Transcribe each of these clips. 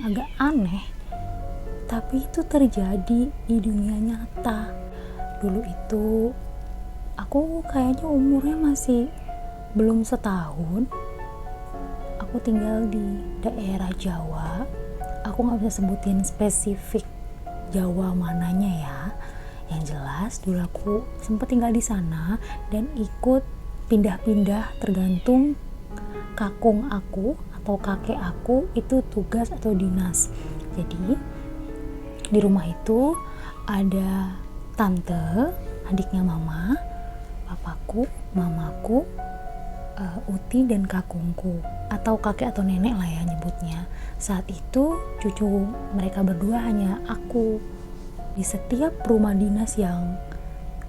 Agak aneh, tapi itu terjadi di dunia nyata. Dulu itu aku kayaknya umurnya masih belum setahun. Aku tinggal di daerah Jawa. Aku gak bisa sebutin spesifik Jawa mananya ya. Yang jelas dulu aku sempat tinggal di sana dan ikut pindah-pindah tergantung kakung aku atau kakek aku itu tugas atau dinas. Jadi di rumah itu ada tante, adiknya mama, papaku, mamaku, uti dan kakungku atau kakek atau nenek lah ya nyebutnya. Saat itu cucu mereka berdua hanya aku. Di setiap rumah dinas yang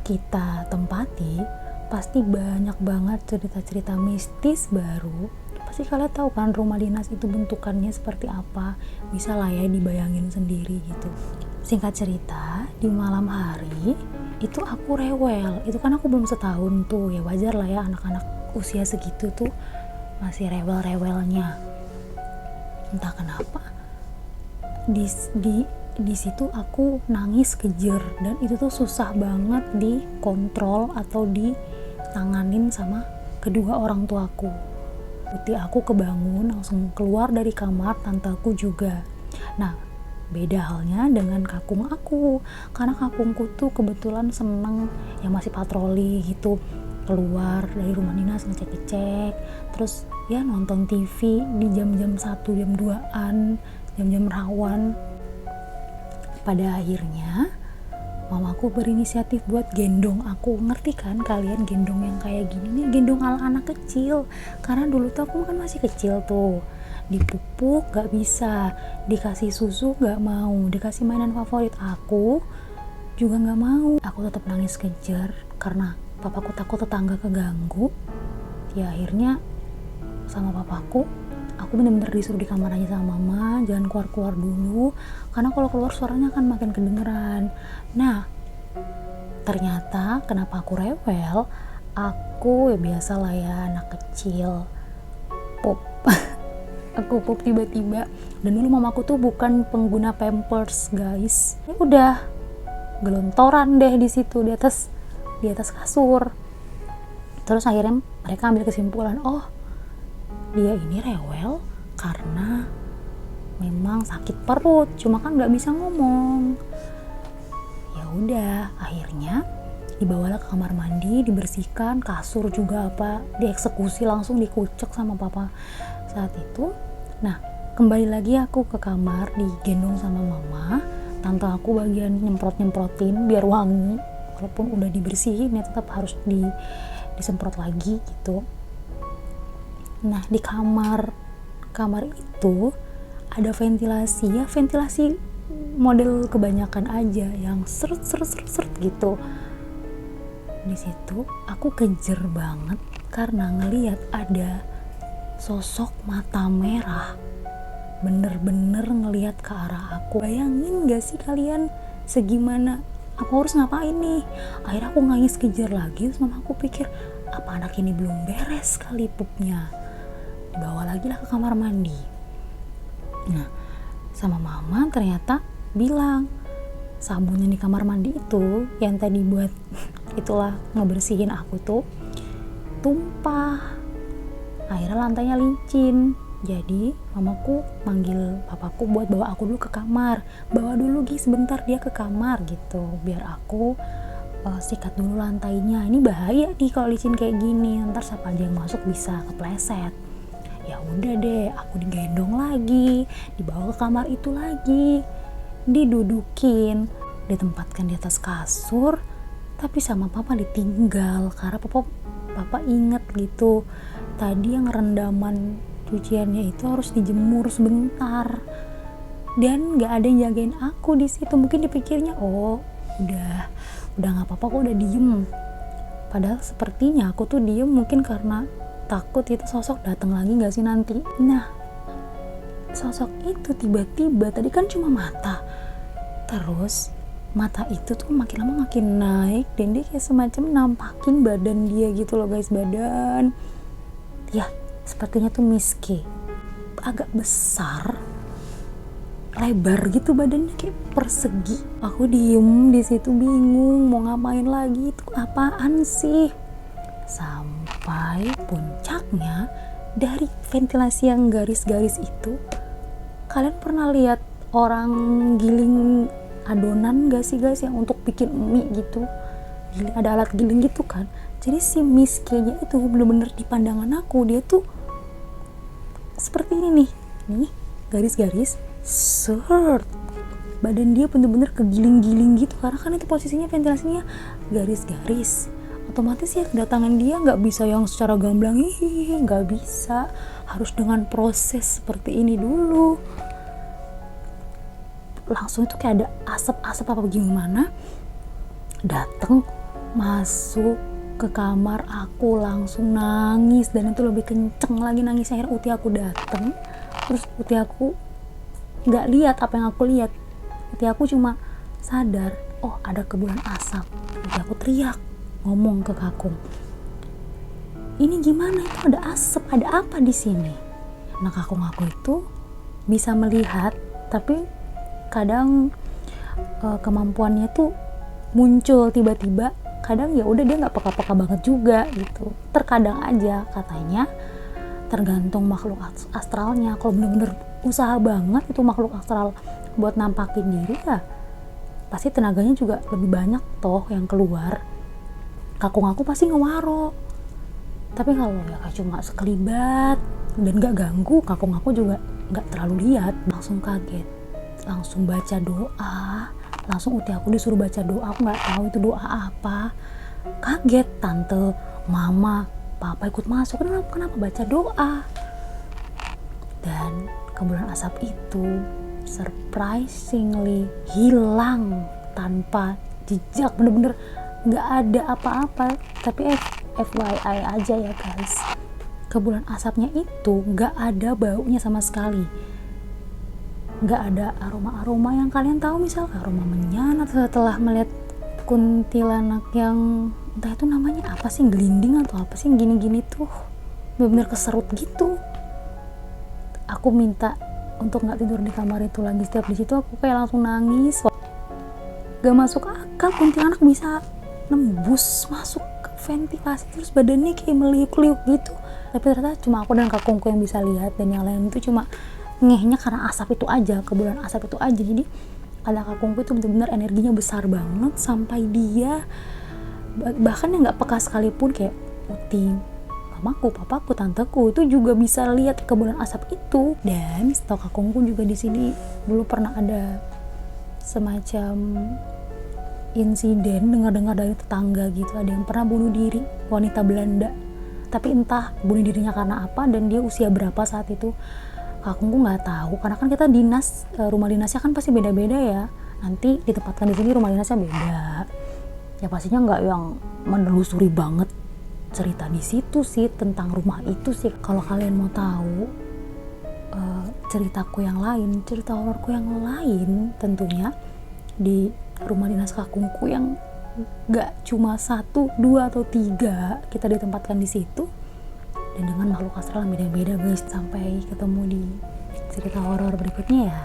kita tempati pasti banyak banget cerita-cerita mistis baru. Pasti kalian tahu kan rumah dinas itu bentukannya seperti apa, bisa lah ya dibayangin sendiri gitu. Singkat cerita, di malam hari itu aku rewel. Itu kan aku belum setahun tuh, ya wajar lah ya anak-anak usia segitu tuh masih rewel-rewelnya. Entah kenapa di situ aku nangis kejer dan itu tuh susah banget dikontrol atau ditanganin sama kedua orang tuaku. Putih aku kebangun langsung keluar dari kamar, tanteku juga. Nah, beda halnya dengan kakung aku, karena kakungku tuh kebetulan seneng yang masih patroli gitu, keluar dari rumah dinas ngecek-ngecek, terus ya nonton TV di jam-jam 1, jam 2an, jam-jam rawan. Pada akhirnya mamaku berinisiatif buat gendong aku. Ngerti kan kalian gendong yang kayak gini nih, gendong ala anak kecil. Karena dulu tuh aku kan masih kecil tuh, dipupuk gak bisa, dikasih susu gak mau, dikasih mainan favorit aku juga gak mau. Aku tetap nangis kejar karena papaku takut tetangga keganggu. Ya akhirnya sama papaku aku bener-bener disuruh di kamar aja sama mama, jangan keluar-keluar dulu karena kalau keluar suaranya akan makin kedengeran. Nah, ternyata kenapa aku rewel, aku ya biasa lah ya anak kecil pup. Aku pup tiba-tiba, dan dulu mamaku tuh bukan pengguna Pampers guys. Ya udah gelontoran deh di situ di atas kasur. Terus akhirnya mereka ambil kesimpulan, oh dia ini rewel karena memang sakit perut, cuma kan nggak bisa ngomong. Ya udah, akhirnya dibawalah ke kamar mandi, dibersihkan, kasur juga dieksekusi, langsung dikucek sama papa saat itu. Nah, kembali lagi aku ke kamar, digendong sama mama. Tante aku bagian nyemprot-nyemprotin biar wangi, walaupun udah dibersihin ya tetap harus disemprot lagi gitu. Nah, di kamar itu ada ventilasi model kebanyakan aja yang seret gitu. Di situ aku kejer banget karena ngelihat ada sosok mata merah bener-bener ngelihat ke arah aku. Bayangin gak sih kalian segimana aku harus ngapain nih? Akhirnya aku nangis kejar lagi, terus mama aku pikir apa anak ini belum beres kali pupnya. Dibawa lagi lah ke kamar mandi. Nah, sama mama ternyata bilang sabunnya di kamar mandi itu yang tadi buat itulah ngebersihin aku tuh tumpah. Akhirnya lantainya licin. Jadi mamaku manggil papaku buat bawa aku dulu ke kamar. Bawa dulu sebentar dia ke kamar gitu, biar aku sikat dulu lantainya. Ini bahaya nih kalau licin kayak gini, ntar siapa aja yang masuk bisa kepleset. Ya udah deh, aku digendong lagi, dibawa ke kamar itu lagi, didudukin, ditempatkan di atas kasur, tapi sama papa ditinggal karena papa inget gitu tadi yang rendaman cuciannya itu harus dijemur sebentar dan nggak ada yang jagain aku di situ. Mungkin dipikirnya oh udah nggak apa-apa kok, udah diem, padahal sepertinya aku tuh diem mungkin karena takut itu sosok datang lagi gak sih nanti. Nah, sosok itu tiba-tiba tadi kan cuma mata, terus mata itu tuh makin lama makin naik dan dia kayak semacam nampakin badan dia gitu loh guys, badan ya sepertinya tuh miski agak besar lebar gitu badannya, kayak persegi. Aku diem di situ bingung mau ngapain lagi, itu apaan sih. Sampai puncaknya dari ventilasi yang garis-garis itu, kalian pernah lihat orang giling adonan gak sih guys, yang untuk bikin mie gitu, giling, ada alat giling gitu kan. Jadi si Miskenya itu bener-bener di pandangan aku, dia tuh seperti ini nih garis-garis, seret, badan dia bener-bener kegiling-giling gitu, karena kan itu posisinya ventilasinya garis-garis. Otomatis ya kedatangan dia nggak bisa yang secara gamblang, nggak bisa, harus dengan proses seperti ini dulu. Langsung itu kayak ada asap-asap apa gimana, dateng masuk ke kamar, aku langsung nangis, dan itu lebih kenceng lagi nangisnya. Akhirnya uti aku dateng, terus uti aku nggak lihat apa yang aku lihat. Uti aku cuma sadar, oh ada kepulan asap. Uti aku teriak, ngomong ke kakung, ini gimana, itu ada asap, ada apa di sini. Nah kakung aku itu bisa melihat, tapi kadang kemampuannya tuh muncul tiba-tiba, kadang ya udah dia nggak peka-peka banget juga gitu. Terkadang aja, katanya tergantung makhluk astralnya. Kalau bener-bener usaha banget itu makhluk astral buat nampakin diri, ya pasti tenaganya juga lebih banyak toh yang keluar. Kakung aku pasti ngewaro. Tapi kalau ya cuma sekelibat dan gak ganggu, kakung aku juga gak terlalu lihat. Langsung kaget, langsung baca doa, langsung uti aku disuruh baca doa. Aku nggak tahu itu doa apa. Kaget, tante, mama, papa ikut masuk. Kenapa baca doa? Dan kepulan asap itu surprisingly hilang tanpa jejak, bener-bener nggak ada apa-apa. Tapi FYI aja ya guys, kepulan asapnya itu nggak ada baunya sama sekali. Nggak ada aroma-aroma yang kalian tahu, misal aroma menyan. Atau setelah melihat kuntilanak yang entah itu namanya apa sih, gelinding atau apa sih, gini-gini tuh benar-benar keserut gitu. Aku minta untuk nggak tidur di kamar itu lagi. Setiap di situ aku kayak langsung nangis. Gak masuk akal, kuntilanak bisa nembus masuk ke ventilasi terus badannya kayak meliuk-liuk gitu. Tapi ternyata cuma aku dan kakungku yang bisa lihat, dan yang lain itu cuma ngehnya karena asap itu aja, kepulan asap itu aja. Jadi ada kakungku itu benar-benar energinya besar banget, sampai dia bahkan yang nggak peka sekalipun kayak uti, mamaku, papaku, tanteku itu juga bisa lihat kepulan asap itu. Dan setahu kakungku juga di sini dulu pernah ada semacam insiden, dengar-dengar dari tetangga gitu, ada yang pernah bunuh diri, wanita Belanda. Tapi entah bunuh dirinya karena apa dan dia usia berapa saat itu, kakungku nggak tahu. Karena kan kita dinas, rumah dinasnya kan pasti beda-beda ya. Nanti ditempatkan di sini rumah dinasnya beda. Ya pastinya nggak yang menelusuri banget cerita di situ sih tentang rumah itu sih. Kalau kalian mau tahu ceritaku yang lain, cerita hororku yang lain, tentunya di rumah dinas kakungku yang gak cuma 1, 2, atau 3 kita ditempatkan di situ, dan dengan makhluk astral yang beda-beda guys. Sampai ketemu di cerita horor berikutnya ya.